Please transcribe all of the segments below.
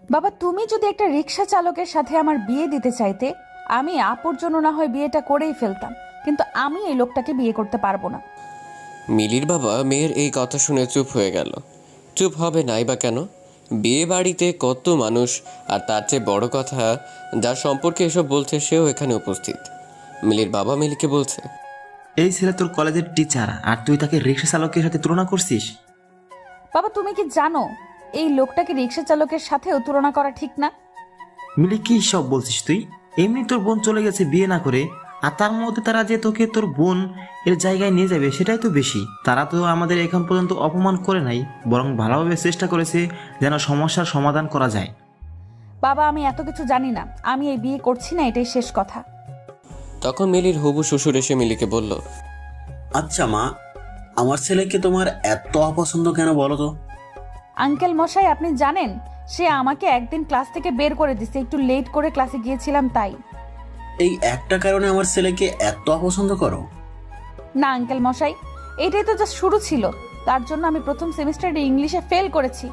বাবা, তুমি যদি একটা রিক্সা চালকের সাথে আমার বিয়ে দিতে চাইতে, আমি আপুর জন্য না হয় বিয়েটা করেই ফেলতাম, কিন্তু আমি এই লোকটাকে বিয়ে করতে পারবো না। মিলির বাবা মেয়ের এই কথা শুনে চুপ হয়ে গেল। চুপ হবে নাই বা কেন? বিয়ে বাড়িতে কত মানুষ, আর তার চেয়ে বড় কথা, যার সম্পর্কে এসব বলছে সেও এখানে উপস্থিত। মিলির বাবা মিলিকে বলছে, এই ছেলে তোর কলেজের টিচার আর তুই তাকে রিক্সা চালকের সাথে তুলনা করছিস? বাবা, তুমি কি জানো এই লোকটাকে রিক্সা চালকের সাথেও তুলনা করা ঠিক না? মিলি কি সব বলছিস তুই? এমনি তোর বোন চলে গেছে বিয়ে না করে, আর তার মধ্যে তারা যে তোকে তোর বোন এর জায়গায় নিয়ে যাবে সেটাই তো বেশি। তারা তো আমাদের এখন পর্যন্ত অপমান করে নাই, বরং ভালোভাবে চেষ্টা করেছে যেন সমস্যার সমাধান করা যায়। বাবা, আমি এত কিছু জানি না, আমি এই বিয়ে করছি না, এটাই শেষ কথা। তখন মিলির হবু শ্বশুর এসে মিলিকে বলল, আচ্ছা মা, আমার ছেলেকে তোমার এত অপছন্দ কেন বলো তো? আঙ্কেল মশাই, আপনি জানেন সে আমাকে একদিন ক্লাস থেকে বের করে দিছে, একটু লেট করে ক্লাসে গিয়েছিলাম তাই। এই একটা কারণে আমার ছেলেকে এত অপছন্দ করো? না আঙ্কেল মশাই, এটাই তো জাস্ট শুরু ছিল। তার জন্য আমি প্রথম সেমিস্টারে ইংলিশে ফেল করেছি।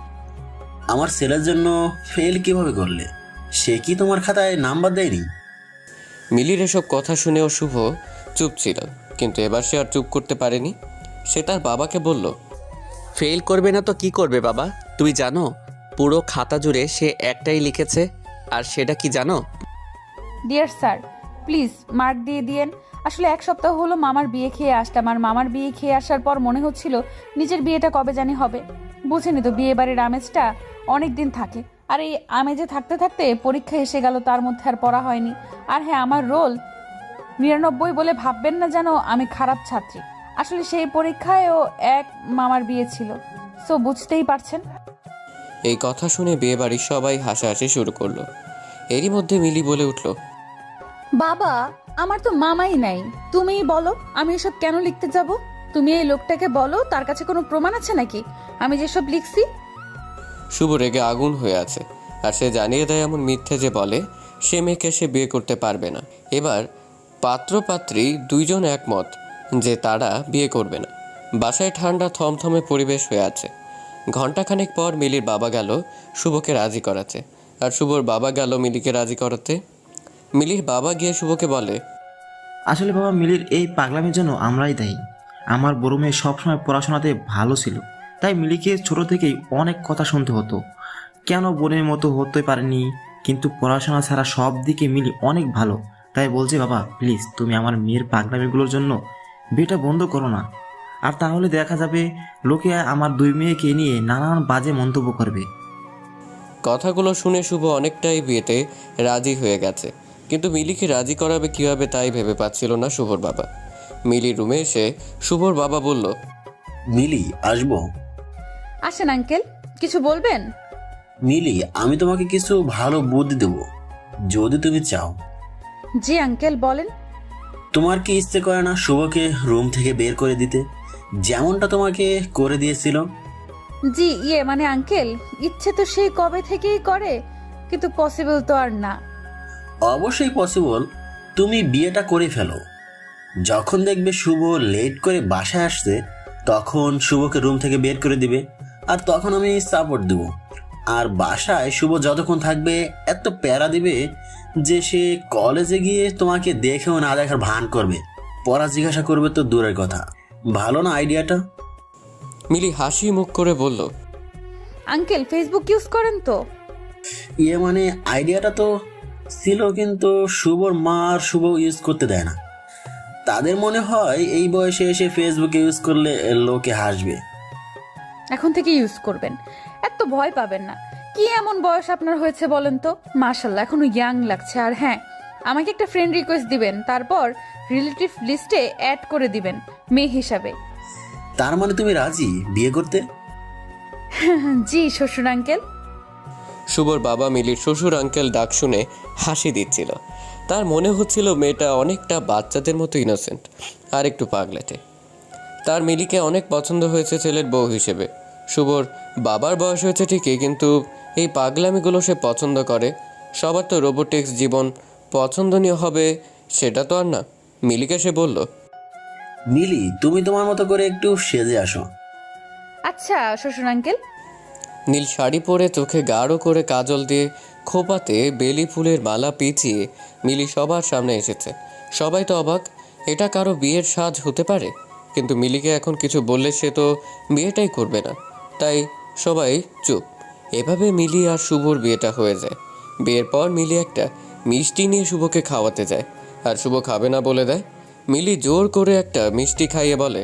আমার ছেলের জন্য ফেল কিভাবে করলে? সে কি তোমার খাতায় নাম্বার দেয়নি? মিলির এসব কথা শুনেও শুভ চুপ ছিল, কিন্তু এবার সে আর চুপ করতে পারেনি। সে তার বাবাকে বলল, ফেল করবে না তো কি করবে বাবা? তুমি জানো পুরো খাতা জুড়ে সে একটাই লিখেছে, আর সেটা কি জানো? ডিয়ার স্যার, প্লিজ মার্ক দিয়ে দিয়েন। আসলে এক সপ্তাহ হলো মামার বিয়ে খেয়ে আসলাম, আর মামার বিয়ে খেয়ে আসার পর মনে হচ্ছিল নিজের বিয়েটা কবে জানি হবে। বুঝেনি তো, বিয়ে বাড়ির আমেজটা অনেক দিন থাকে, আর এই আমেজে থাকতে থাকতে পরীক্ষা এসে গেল, তার মধ্যে আর পড়া হয়নি। আর হ্যাঁ, আমার রোল 99 বলে ভাববেন না যেন আমি খারাপ ছাত্রী। আসলে সেই পরীক্ষায়ও এক মামার বিয়ে ছিল, সো বুঝতেই পারছেন। এই কথা শুনে বিয়ে বাড়ির সবাই হাসাহাসি শুরু করলো। এরই মধ্যে মিলি বলে উঠল, বাবা, আমার তো মামাই নাই, তুমিই বলো আমি এসব কেন লিখতে যাব। তুমি এই লোকটাকে বলো, তার কাছে কোনো প্রমাণ আছে নাকি আমি যেসব লিখছি? শুভ রেগে আগুন হয়ে আছে, আর সে জানিয়ে দেয় এমন মিথ্যে যে বলে সে মেয়েকে সে বিয়ে করতে পারবে না। এবার পাত্রপাত্রী দুইজন একমত যে তারা বিয়ে করবে না। বাসায় ঠান্ডা থমথমে পরিবেশ হয়ে আছে। ঘণ্টাখানেক পর মিলির বাবা গেল শুভকে রাজি করাতে, আর শুভর বাবা গেল মিলিকে রাজি করাতে। মিলির বাবা গিয়ে শুভকে বলে, আসলে বাবা, মিলির এই পাগলামির জন্য আমরাই দায়ী। আমার বড় মেয়ে সবসময় পড়াশোনাতে ভালো ছিল, তাই মিলিকে ছোট থেকেই অনেক কথা শুনতে হতো, কেন বোনের মতো হতে পারেনি। কিন্তু পড়াশোনা ছাড়া সব দিকে মিলি অনেক ভালো। তাই বলছে বাবা, প্লিজ তুমি আমার মেয়ের পাগলামিগুলোর জন্য বিয়েটা বন্ধ করো না, আর তাহলে দেখা যাবে লোকে আমার দুই মেয়েকে নিয়ে নানান বাজে মন্তব্য করবে। কথাগুলো শুনে শুভ অনেকটাই বিয়েতে রাজি হয়ে গেছে, কিন্তু মিলিকে রাজি করাবে কীভাবে তাই ভেবে পাচ্ছিল না শুভর বাবা। মিলির রুমে এসে শুভর বাবা বলল, মিলি, আসবো? আসেন আঙ্কেল, কিছু বলবেন? মিলি, আমি তোমাকে কিছু ভালো বুদ্ধি দেবো, যদি তুমি চাও। জি আঙ্কেল, বলেন। তোমার কি ইচ্ছে করে না শুভকে রুম থেকে বের করে দিতে, যেমনটা তোমাকে করে দিয়েছিল? জি মানে আঙ্কেল, ইচ্ছে তো সেই কবে থেকেই করে, কিন্তু পসিবল তো আর না। অবশ্যই পসিবল। তুমি বিয়েটা করে ফেলো। যখন দেখবে শুভ লেট করে বাসায় আসছে, তখন শুভকে রুম থেকে বের করে দিবে, আর তখন আমি সাপোর্ট দেবো। আর বাসায় শুভ যতক্ষণ থাকবে এত প্যারা দিবে যে সে কলেজে গিয়ে তোমাকে দেখেও না দেখার ভান করবে, পড়া জিজ্ঞাসা করবে তো দূরের কথা। ভালো না আইডিয়াটা? মিলি হাসি মুখ করে বলল, আঙ্কেল, ফেসবুক ইউজ করেন তো? মানে আইডিয়াটা তো ছিল, কিন্তু শুভর মা আর শুভ ইউজ করতে দেয় না। তাদের মনে হয় এই বয়সে এসে ফেসবুক ইউজ করলে লোকে হাসবে। এখন থেকে ইউজ করবেন, এত ভয় পাবেন না। কি এমন বয়স আপনার হয়েছে বলেন তো? মাশাল্লাহ, এখনো ইয়াং লাগছে। আর হ্যাঁ, আমাকে একটা ফ্রেন্ড রিকোয়েস্ট দিবেন, তারপর রিলেটিভ লিস্টে অ্যাড করে দিবেন মেয়ে হিসাবে। তার মানে তুমি রাজি বিয়ে করতে? জি শ্বশুর আঙ্কেল। শুভর বাবা মিলির শ্বশুর আঙ্কেল ডাক শুনে হাসি দিচ্ছিল। তার মনে হচ্ছিল মেয়েটা অনেকটা বাচ্চাদের মতো ইনোসেন্ট আর একটু পাগলাটে। তার মিলিকে অনেক পছন্দ হয়েছে ছেলের বউ হিসেবে। শুভর বাবার বয়স হয়েছে ঠিকই, কিন্তু এই পাগলামিগুলো সে পছন্দ করে। সবার তো রোবোটিক্স জীবন পছন্দনীয় হবে সেটা তো আর না। মিলিকে সে বলল, মিলি, তুমি তোমার মতো করে একটু সেজে আসো। আচ্ছা শ্বশুর আঙ্কেল। নীল শাড়ি পরে চোখে গাঢ় করে কাজল দিয়ে খোপাতে বেলি ফুলের মালা পেঁচিয়ে মিলি সবার সামনে এসেছে। সবাই তো অবাক, এটা কারো বিয়ের সাজ হতে পারে? কিন্তু মিলিকে এখন কিছু বললে সে তো বিয়েটাই করবে না, তাই সবাই চুপ। এভাবে মিলি আর শুভর বিয়েটা হয়ে যায়। বিয়ের পর মিলি একটা মিষ্টি নিয়ে শুভকে খাওয়াতে যায়, আর শুভ খাবে না বলে দেয়। মিলি জোর করে একটা মিষ্টি খাইয়ে বলে,